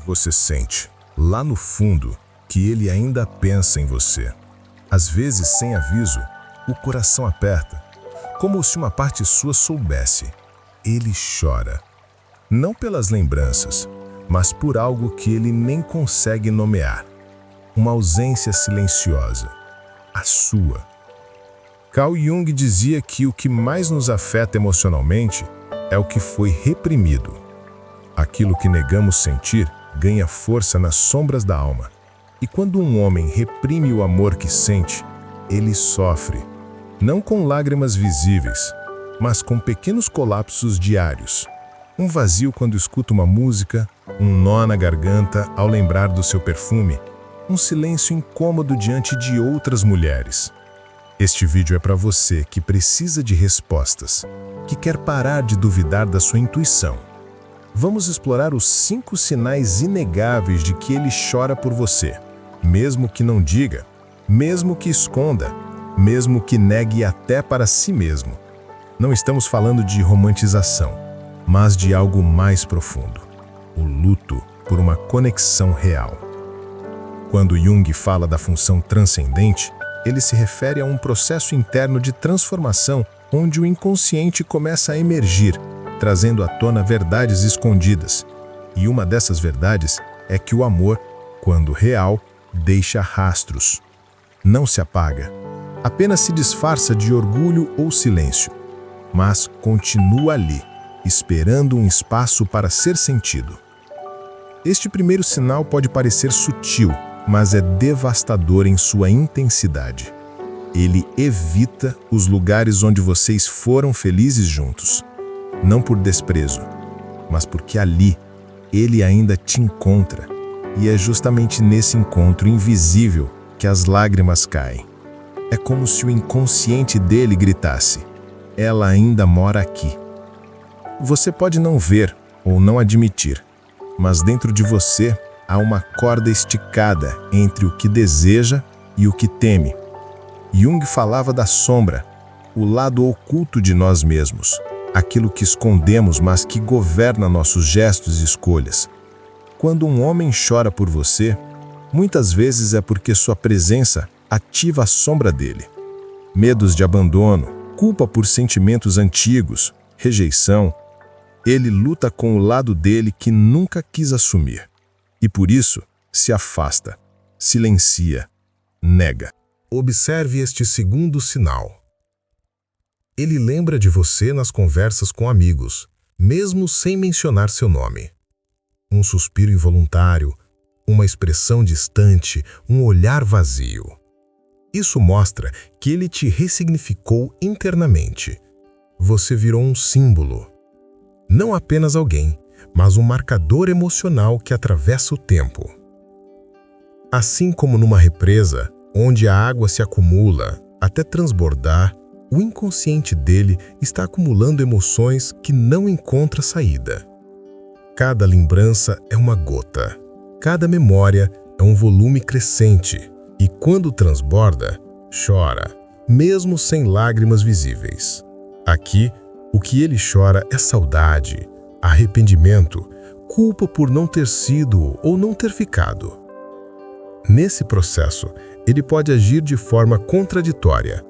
Você sente, lá no fundo, que ele ainda pensa em você. Às vezes, sem aviso, o coração aperta, como se uma parte sua soubesse. Ele chora. Não pelas lembranças, mas por algo que ele nem consegue nomear. Uma ausência silenciosa. A sua. Carl Jung dizia que o que mais nos afeta emocionalmente é o que foi reprimido. Aquilo que negamos sentir ganha força nas sombras da alma. E quando um homem reprime o amor que sente, ele sofre, não com lágrimas visíveis, mas com pequenos colapsos diários. Um vazio quando escuta uma música, um nó na garganta ao lembrar do seu perfume, um silêncio incômodo diante de outras mulheres. Este vídeo é para você que precisa de respostas, que quer parar de duvidar da sua intuição. Vamos explorar os 5 sinais inegáveis de que ele chora por você, mesmo que não diga, mesmo que esconda, mesmo que negue até para si mesmo. Não estamos falando de romantização, mas de algo mais profundo, o luto por uma conexão real. Quando Jung fala da função transcendente, ele se refere a um processo interno de transformação onde o inconsciente começa a emergir, trazendo à tona verdades escondidas. E uma dessas verdades é que o amor, quando real, deixa rastros. Não se apaga, apenas se disfarça de orgulho ou silêncio, mas continua ali, esperando um espaço para ser sentido. Este primeiro sinal pode parecer sutil, mas é devastador em sua intensidade. Ele evita os lugares onde vocês foram felizes juntos. Não por desprezo, mas porque ali ele ainda te encontra. E é justamente nesse encontro invisível que as lágrimas caem. É como se o inconsciente dele gritasse: ela ainda mora aqui. Você pode não ver ou não admitir, mas dentro de você há uma corda esticada entre o que deseja e o que teme. Jung falava da sombra, o lado oculto de nós mesmos, aquilo que escondemos, mas que governa nossos gestos e escolhas. Quando um homem chora por você, muitas vezes é porque sua presença ativa a sombra dele. Medos de abandono, culpa por sentimentos antigos, rejeição. Ele luta com o lado dele que nunca quis assumir. E por isso, se afasta, silencia, nega. Observe este segundo sinal. Ele lembra de você nas conversas com amigos, mesmo sem mencionar seu nome. Um suspiro involuntário, uma expressão distante, um olhar vazio. Isso mostra que ele te ressignificou internamente. Você virou um símbolo. Não apenas alguém, mas um marcador emocional que atravessa o tempo. Assim como numa represa, onde a água se acumula até transbordar, o inconsciente dele está acumulando emoções que não encontra saída. Cada lembrança é uma gota, cada memória é um volume crescente, e quando transborda, chora, mesmo sem lágrimas visíveis. Aqui, o que ele chora é saudade, arrependimento, culpa por não ter sido ou não ter ficado. Nesse processo, ele pode agir de forma contraditória.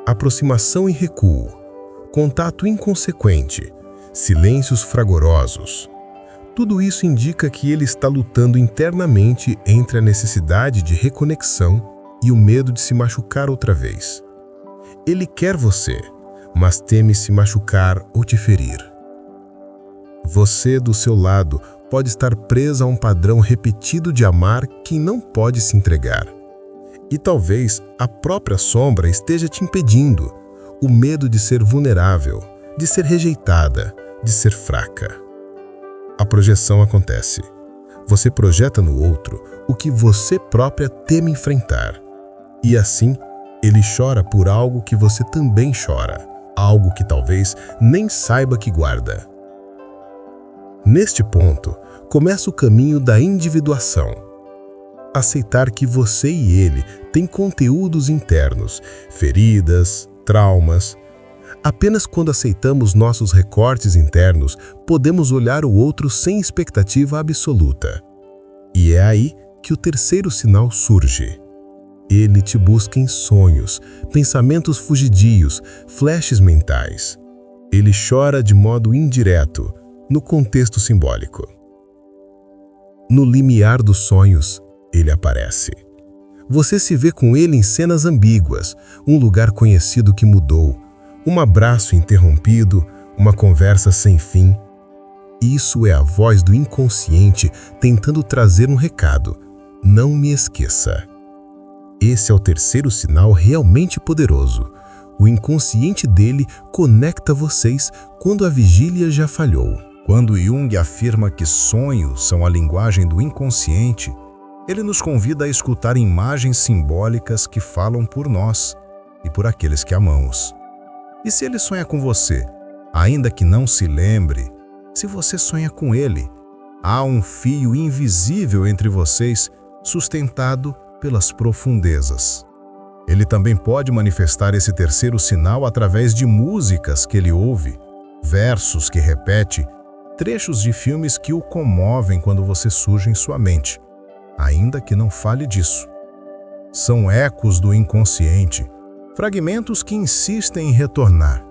Aproximação e recuo, contato inconsequente, silêncios fragorosos. Tudo isso indica que ele está lutando internamente entre a necessidade de reconexão e o medo de se machucar outra vez. Ele quer você, mas teme se machucar ou te ferir. Você, do seu lado, pode estar presa a um padrão repetido de amar quem não pode se entregar. E talvez a própria sombra esteja te impedindo, o medo de ser vulnerável, de ser rejeitada, de ser fraca. A projeção acontece. Você projeta no outro o que você própria teme enfrentar. E assim, ele chora por algo que você também chora, algo que talvez nem saiba que guarda. Neste ponto, começa o caminho da individuação. Aceitar que você e ele têm conteúdos internos, feridas, traumas. Apenas quando aceitamos nossos recortes internos, podemos olhar o outro sem expectativa absoluta. E é aí que o terceiro sinal surge. Ele te busca em sonhos, pensamentos fugidios, flashes mentais. Ele chora de modo indireto, no contexto simbólico. No limiar dos sonhos, ele aparece. Você se vê com ele em cenas ambíguas, um lugar conhecido que mudou, um abraço interrompido, uma conversa sem fim. Isso é a voz do inconsciente tentando trazer um recado. Não me esqueça. Esse é o terceiro sinal realmente poderoso. O inconsciente dele conecta vocês quando a vigília já falhou. Quando Jung afirma que sonhos são a linguagem do inconsciente, ele nos convida a escutar imagens simbólicas que falam por nós e por aqueles que amamos. E se ele sonha com você, ainda que não se lembre, se você sonha com ele, há um fio invisível entre vocês, sustentado pelas profundezas. Ele também pode manifestar esse terceiro sinal através de músicas que ele ouve, versos que repete, trechos de filmes que o comovem quando você surge em sua mente, ainda que não fale disso. São ecos do inconsciente, fragmentos que insistem em retornar.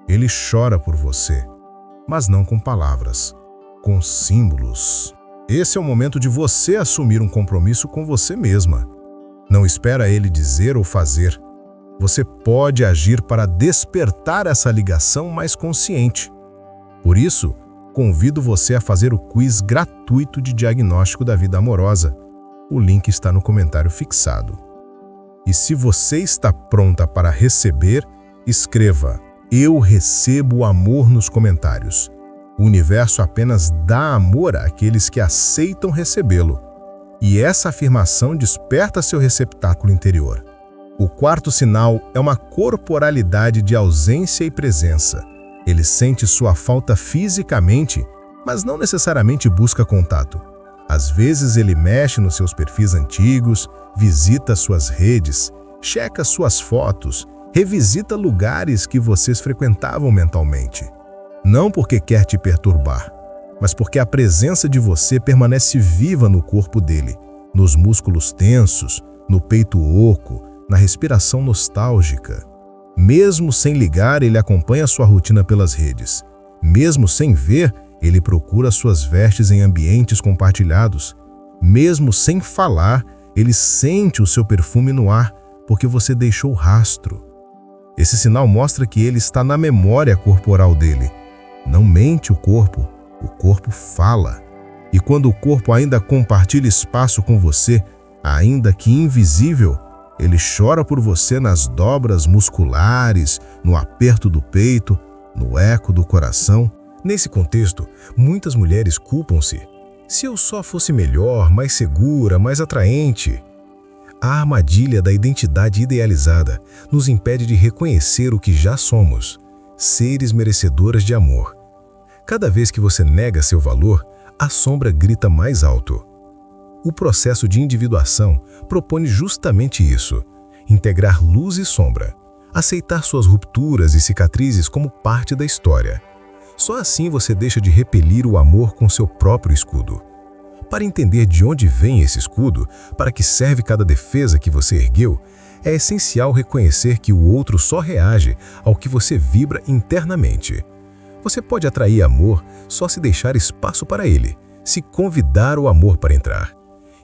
Ele chora por você, mas não com palavras, com símbolos. Esse é o momento de você assumir um compromisso com você mesma. Não espera ele dizer ou fazer. Você pode agir para despertar essa ligação mais consciente. Por isso, convido você a fazer o quiz gratuito de diagnóstico da vida amorosa. O link está no comentário fixado. E se você está pronta para receber, escreva "Eu recebo amor" nos comentários. O universo apenas dá amor àqueles que aceitam recebê-lo. E essa afirmação desperta seu receptáculo interior. O quarto sinal é uma corporalidade de ausência e presença. Ele sente sua falta fisicamente, mas não necessariamente busca contato. Às vezes ele mexe nos seus perfis antigos, visita suas redes, checa suas fotos, revisita lugares que vocês frequentavam mentalmente. Não porque quer te perturbar, mas porque a presença de você permanece viva no corpo dele, nos músculos tensos, no peito oco, na respiração nostálgica. Mesmo sem ligar, ele acompanha sua rotina pelas redes. Mesmo sem ver, ele procura suas vestes em ambientes compartilhados. Mesmo sem falar, ele sente o seu perfume no ar, porque você deixou rastro. Esse sinal mostra que ele está na memória corporal dele. Não mente o corpo fala. E quando o corpo ainda compartilha espaço com você, ainda que invisível, ele chora por você nas dobras musculares, no aperto do peito, no eco do coração. Nesse contexto, muitas mulheres culpam-se. Se eu só fosse melhor, mais segura, mais atraente. A armadilha da identidade idealizada nos impede de reconhecer o que já somos, seres merecedoras de amor. Cada vez que você nega seu valor, a sombra grita mais alto. O processo de individuação propõe justamente isso: integrar luz e sombra, aceitar suas rupturas e cicatrizes como parte da história. Só assim você deixa de repelir o amor com seu próprio escudo. Para entender de onde vem esse escudo, para que serve cada defesa que você ergueu, é essencial reconhecer que o outro só reage ao que você vibra internamente. Você pode atrair amor só se deixar espaço para ele, se convidar o amor para entrar.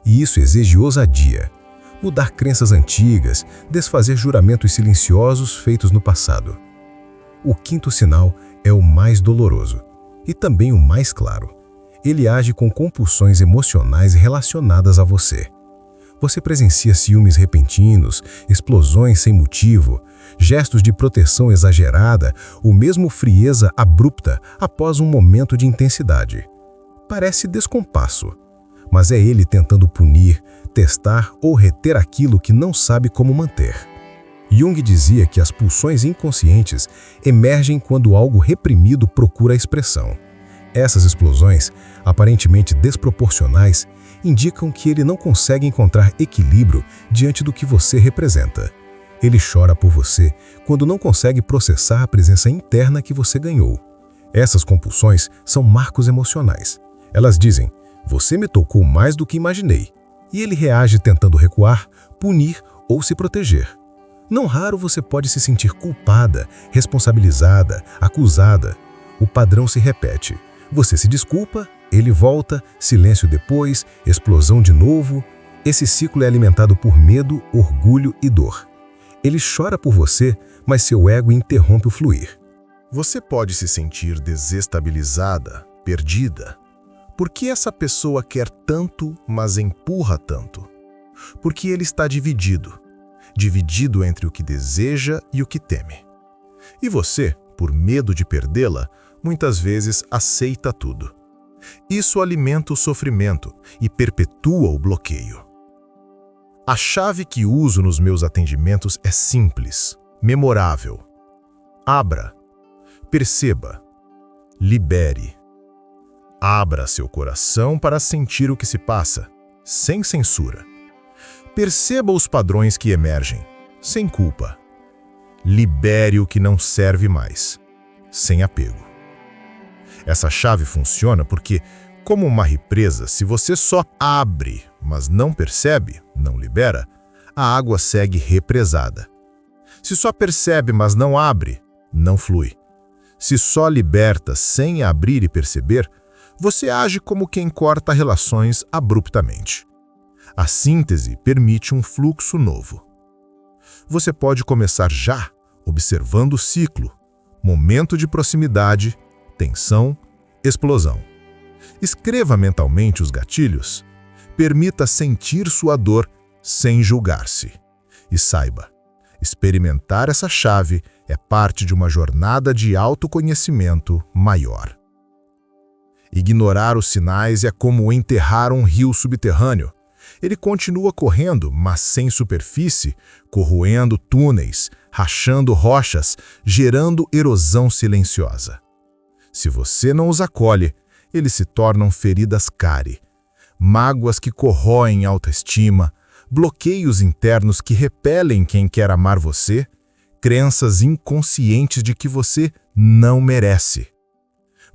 E isso exige ousadia, mudar crenças antigas, desfazer juramentos silenciosos feitos no passado. O quinto sinal é o mais doloroso e também o mais claro. Ele age com compulsões emocionais relacionadas a você. Você presencia ciúmes repentinos, explosões sem motivo, gestos de proteção exagerada ou mesmo frieza abrupta após um momento de intensidade. Parece descompasso, mas é ele tentando punir, testar ou reter aquilo que não sabe como manter. Jung dizia que as pulsões inconscientes emergem quando algo reprimido procura a expressão. Essas explosões, aparentemente desproporcionais, indicam que ele não consegue encontrar equilíbrio diante do que você representa. Ele chora por você quando não consegue processar a presença interna que você ganhou. Essas compulsões são marcos emocionais. Elas dizem: Você me tocou mais do que imaginei. E ele reage tentando recuar, punir ou se proteger. Não raro você pode se sentir culpada, responsabilizada, acusada. O padrão se repete. Você se desculpa, ele volta, silêncio depois, explosão de novo. Esse ciclo é alimentado por medo, orgulho e dor. Ele chora por você, mas seu ego interrompe o fluir. Você pode se sentir desestabilizada, perdida. Por que essa pessoa quer tanto, mas empurra tanto? Porque ele está dividido. Dividido entre o que deseja e o que teme. E você, por medo de perdê-la, muitas vezes aceita tudo. Isso alimenta o sofrimento e perpetua o bloqueio. A chave que uso nos meus atendimentos é simples, memorável. Abra, perceba, libere. Abra seu coração para sentir o que se passa, sem censura. Perceba os padrões que emergem, sem culpa. Libere o que não serve mais, sem apego. Essa chave funciona porque, como uma represa, se você só abre, mas não percebe, não libera, a água segue represada. Se só percebe, mas não abre, não flui. Se só liberta sem abrir e perceber, você age como quem corta relações abruptamente. A síntese permite um fluxo novo. Você pode começar já, observando o ciclo, momento de proximidade, tensão, explosão. Escreva mentalmente os gatilhos. Permita sentir sua dor sem julgar-se. E saiba, experimentar essa chave é parte de uma jornada de autoconhecimento maior. Ignorar os sinais é como enterrar um rio subterrâneo. Ele continua correndo, mas sem superfície, corroendo túneis, rachando rochas, gerando erosão silenciosa. Se você não os acolhe, eles se tornam feridas cárie, mágoas que corroem a autoestima, bloqueios internos que repelem quem quer amar você, crenças inconscientes de que você não merece.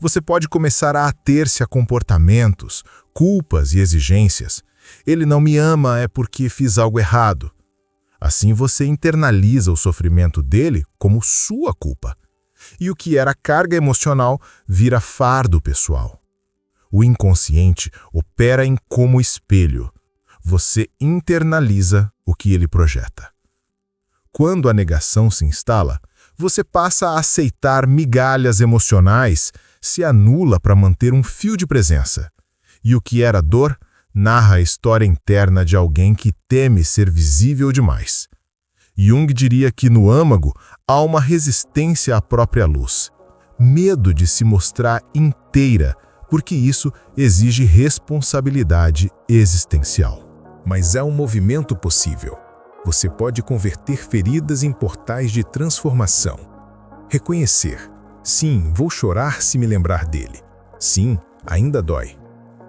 Você pode começar a ater-se a comportamentos, culpas e exigências. Ele não me ama é porque fiz algo errado. Assim você internaliza o sofrimento dele como sua culpa. E o que era carga emocional vira fardo pessoal. O inconsciente opera como espelho. Você internaliza o que ele projeta. Quando a negação se instala, você passa a aceitar migalhas emocionais, se anula para manter um fio de presença. E o que era dor, narra a história interna de alguém que teme ser visível demais. Jung diria que no âmago há uma resistência à própria luz, medo de se mostrar inteira, porque isso exige responsabilidade existencial. Mas é um movimento possível. Você pode converter feridas em portais de transformação. Reconhecer: sim, vou chorar se me lembrar dele. Sim, ainda dói.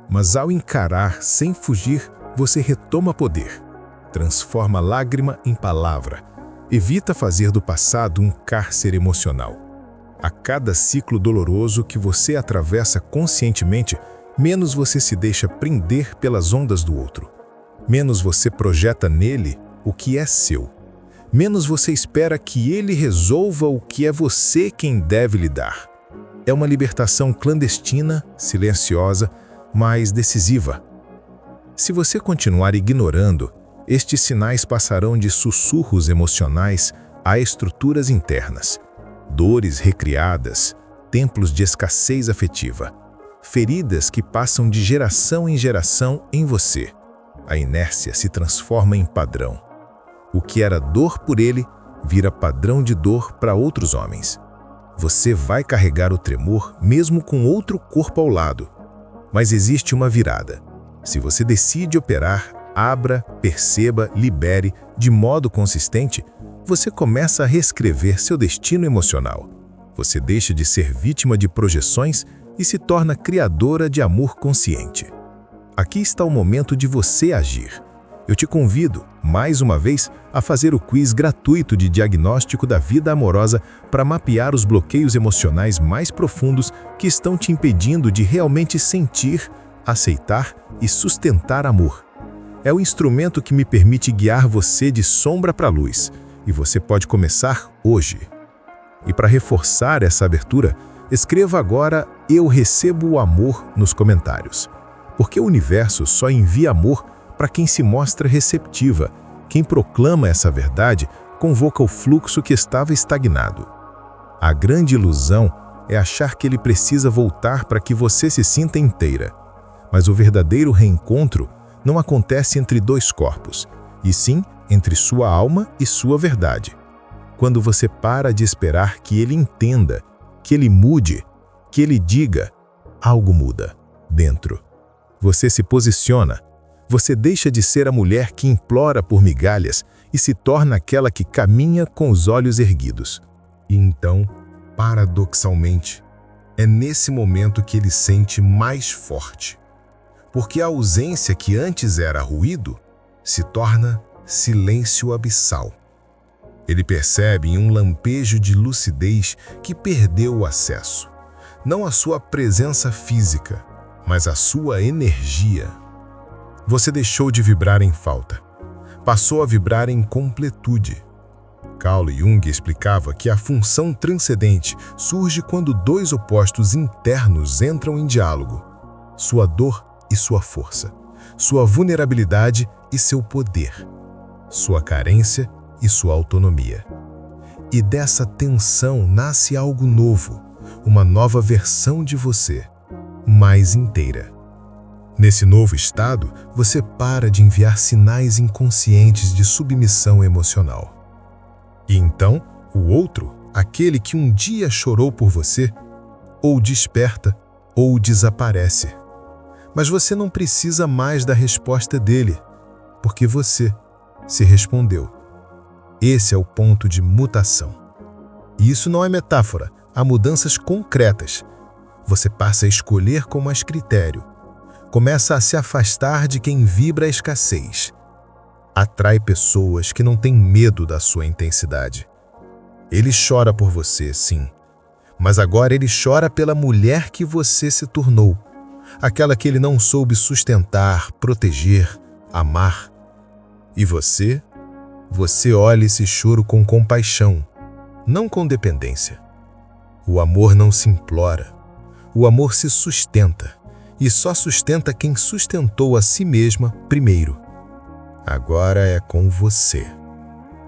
Mas ao encarar sem fugir, você retoma poder. Transforma lágrima em palavra. Evita fazer do passado um cárcere emocional. A cada ciclo doloroso que você atravessa conscientemente, menos você se deixa prender pelas ondas do outro. Menos você projeta nele o que é seu. Menos você espera que ele resolva o que é você quem deve lidar. É uma libertação clandestina, silenciosa, mas decisiva. Se você continuar ignorando, estes sinais passarão de sussurros emocionais a estruturas internas, dores recriadas, templos de escassez afetiva, feridas que passam de geração em geração em você. A inércia se transforma em padrão. O que era dor por ele vira padrão de dor para outros homens. Você vai carregar o tremor mesmo com outro corpo ao lado. Mas existe uma virada. Se você decide operar, abra, perceba, libere de modo consistente, você começa a reescrever seu destino emocional. Você deixa de ser vítima de projeções e se torna criadora de amor consciente. Aqui está o momento de você agir. Eu te convido, mais uma vez, a fazer o quiz gratuito de diagnóstico da vida amorosa para mapear os bloqueios emocionais mais profundos que estão te impedindo de realmente sentir, aceitar e sustentar amor. É o instrumento que me permite guiar você de sombra para a luz, e você pode começar hoje. E para reforçar essa abertura, escreva agora "Eu recebo o amor" nos comentários. Porque o universo só envia amor para quem se mostra receptiva. Quem proclama essa verdade convoca o fluxo que estava estagnado. A grande ilusão é achar que ele precisa voltar para que você se sinta inteira. Mas o verdadeiro reencontro não acontece entre dois corpos, e sim entre sua alma e sua verdade. Quando você para de esperar que ele entenda, que ele mude, que ele diga, algo muda dentro. Você se posiciona, você deixa de ser a mulher que implora por migalhas e se torna aquela que caminha com os olhos erguidos. E então, paradoxalmente, é nesse momento que ele sente mais forte. Porque a ausência que antes era ruído se torna silêncio abissal. Ele percebe em um lampejo de lucidez que perdeu o acesso. Não a sua presença física, mas a sua energia. Você deixou de vibrar em falta. Passou a vibrar em completude. Carl Jung explicava que a função transcendente surge quando dois opostos internos entram em diálogo. Sua dor e sua força. Sua vulnerabilidade e seu poder. Sua carência e sua autonomia. E dessa tensão nasce algo novo, uma nova versão de você, mais inteira. Nesse novo estado, você para de enviar sinais inconscientes de submissão emocional. E então, o outro, aquele que um dia chorou por você, ou desperta ou desaparece. Mas você não precisa mais da resposta dele, porque você se respondeu. Esse é o ponto de mutação. E isso não é metáfora, há mudanças concretas. Você passa a escolher com mais critério. Começa a se afastar de quem vibra a escassez. Atrai pessoas que não têm medo da sua intensidade. Ele chora por você, sim. Mas agora ele chora pela mulher que você se tornou. Aquela que ele não soube sustentar, proteger, amar. E você olha esse choro com compaixão, não com dependência. O amor não se implora. O amor se sustenta. E só sustenta quem sustentou a si mesma primeiro. Agora é com você.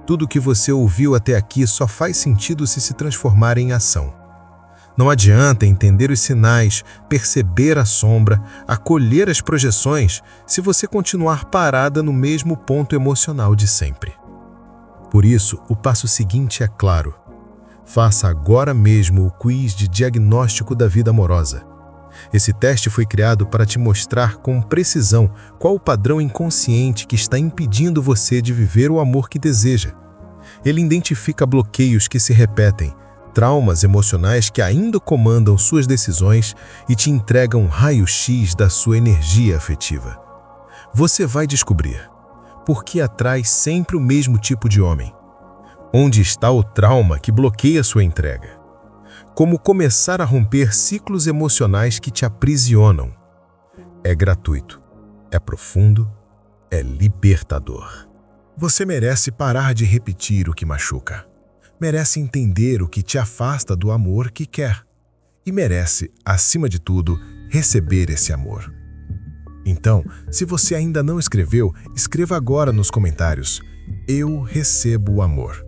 Tudo que você ouviu até aqui só faz sentido se transformar em ação. Não adianta entender os sinais, perceber a sombra, acolher as projeções, se você continuar parada no mesmo ponto emocional de sempre. Por isso, o passo seguinte é claro. Faça agora mesmo o quiz de diagnóstico da vida amorosa. Esse teste foi criado para te mostrar com precisão qual o padrão inconsciente que está impedindo você de viver o amor que deseja. Ele identifica bloqueios que se repetem, traumas emocionais que ainda comandam suas decisões e te entregam um raio-x da sua energia afetiva. Você vai descobrir por que atrai sempre o mesmo tipo de homem. Onde está o trauma que bloqueia sua entrega? Como começar a romper ciclos emocionais que te aprisionam. É gratuito, é profundo, é libertador. Você merece parar de repetir o que machuca. Merece entender o que te afasta do amor que quer. E merece, acima de tudo, receber esse amor. Então, se você ainda não escreveu, escreva agora nos comentários: "Eu recebo o amor".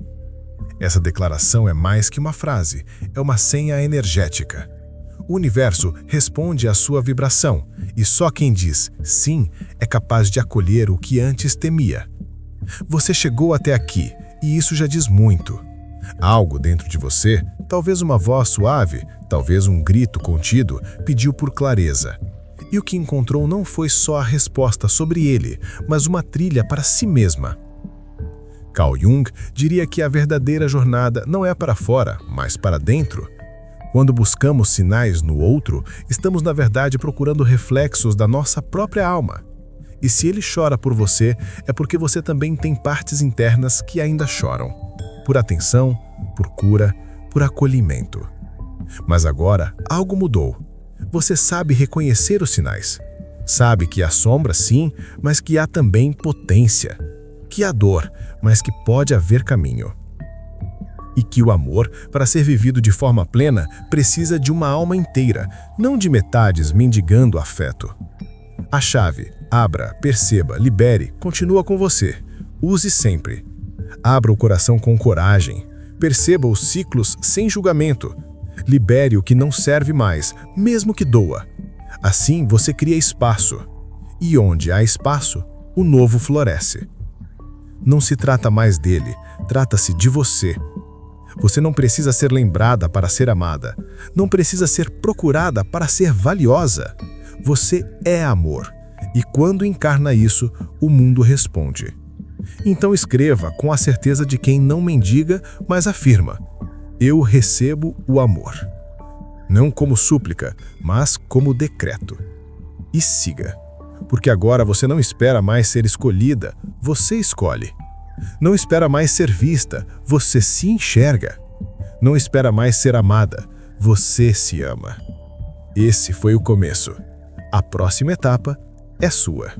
Essa declaração é mais que uma frase, é uma senha energética. O universo responde à sua vibração, e só quem diz sim é capaz de acolher o que antes temia. Você chegou até aqui, e isso já diz muito. Algo dentro de você, talvez uma voz suave, talvez um grito contido, pediu por clareza. E o que encontrou não foi só a resposta sobre ele, mas uma trilha para si mesma. Carl Jung diria que a verdadeira jornada não é para fora, mas para dentro. Quando buscamos sinais no outro, estamos na verdade procurando reflexos da nossa própria alma. E se ele chora por você, é porque você também tem partes internas que ainda choram. Por atenção, por cura, por acolhimento. Mas agora, algo mudou. Você sabe reconhecer os sinais. Sabe que há sombra, sim, mas que há também potência. Que há dor, mas que pode haver caminho. E que o amor, para ser vivido de forma plena, precisa de uma alma inteira, não de metades mendigando afeto. A chave, abra, perceba, libere, continua com você. Use sempre. Abra o coração com coragem. Perceba os ciclos sem julgamento. Libere o que não serve mais, mesmo que doa. Assim você cria espaço. E onde há espaço, o novo floresce. Não se trata mais dele, trata-se de você. Você não precisa ser lembrada para ser amada. Não precisa ser procurada para ser valiosa. Você é amor. E quando encarna isso, o mundo responde. Então escreva com a certeza de quem não mendiga, mas afirma: eu recebo o amor. Não como súplica, mas como decreto. E siga. Porque agora você não espera mais ser escolhida, você escolhe. Não espera mais ser vista, você se enxerga. Não espera mais ser amada, você se ama. Esse foi o começo. A próxima etapa é sua.